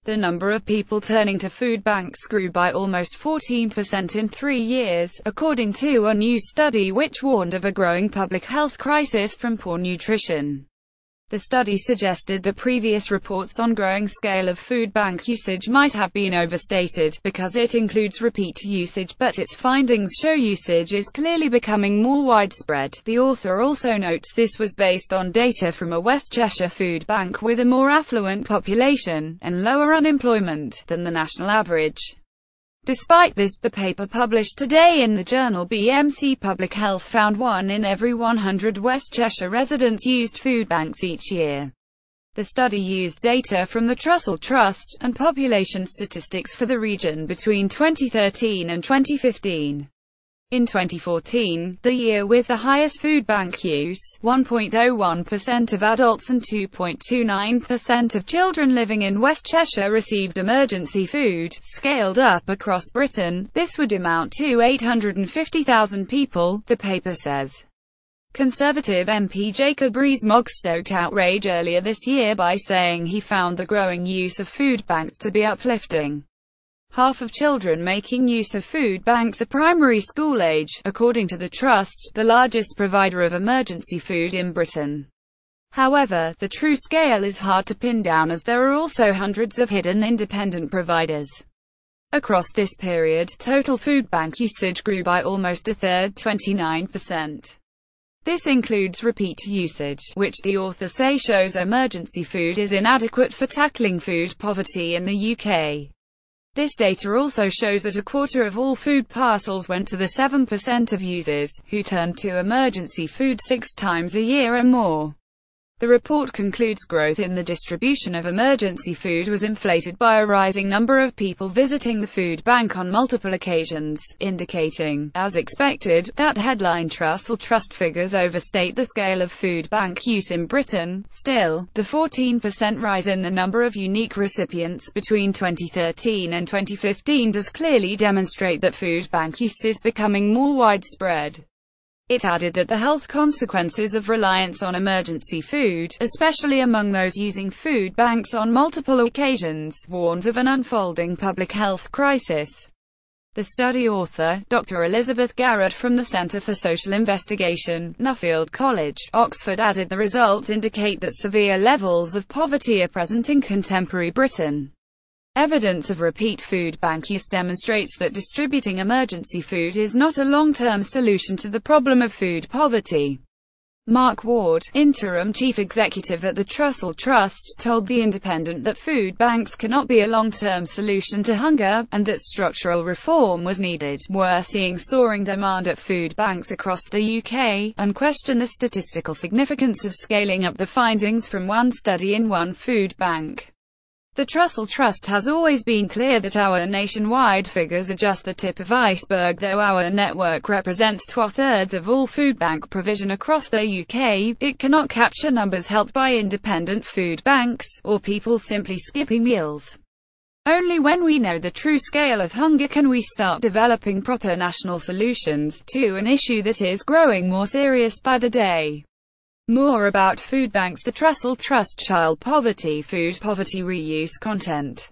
The number of people turning to food banks grew by almost 14% in 3 years, according to a new study which warned of a growing public health crisis from poor nutrition. The study suggested that previous reports on growing scale of food bank usage might have been overstated, because it includes repeat usage, but its findings show usage is clearly becoming more widespread. The author also notes this was based on data from a West Cheshire food bank with a more affluent population, and lower unemployment, than the national average. Despite this, the paper published today in the journal BMC Public Health found 1 in every 100 West Cheshire residents used food banks each year. The study used data from the Trussell Trust, and population statistics for the region between 2013 and 2015. In 2014, the year with the highest food bank use, 1.01% of adults and 2.29% of children living in West Cheshire received emergency food, scaled up across Britain. This would amount to 850,000 people, the paper says. Conservative MP Jacob Rees-Mogg stoked outrage earlier this year by saying he found the growing use of food banks to be uplifting. Half of children making use of food banks are primary school age, according to the Trust, the largest provider of emergency food in Britain. However, the true scale is hard to pin down as there are also hundreds of hidden independent providers. Across this period, total food bank usage grew by almost a third, 29%. This includes repeat usage, which the author says shows emergency food is inadequate for tackling food poverty in the UK. This data also shows that a quarter of all food parcels went to the 7% of users, who turned to emergency food 6 times a year or more. The report concludes growth in the distribution of emergency food was inflated by a rising number of people visiting the food bank on multiple occasions, indicating, as expected, that headline Trussell Trust figures overstate the scale of food bank use in Britain. Still, the 14% rise in the number of unique recipients between 2013 and 2015 does clearly demonstrate that food bank use is becoming more widespread. It added that the health consequences of reliance on emergency food, especially among those using food banks on multiple occasions, warns of an unfolding public health crisis. The study author, Dr. Elizabeth Garrett from the Centre for Social Investigation, Nuffield College, Oxford, added the results indicate that severe levels of poverty are present in contemporary Britain. Evidence of repeat food bank use demonstrates that distributing emergency food is not a long-term solution to the problem of food poverty. Mark Ward, interim chief executive at the Trussell Trust, told The Independent that food banks cannot be a long-term solution to hunger, and that structural reform was needed. We're seeing soaring demand at food banks across the UK, and question the statistical significance of scaling up the findings from one study in one food bank. The Trussell Trust has always been clear that our nationwide figures are just the tip of iceberg. Though our network represents 2/3 of all food bank provision across the UK, it cannot capture numbers helped by independent food banks, or people simply skipping meals. Only when we know the true scale of hunger can we start developing proper national solutions to an issue that is growing more serious by the day. More about food banks. The Trussell Trust Child Poverty, Food Poverty Reuse content.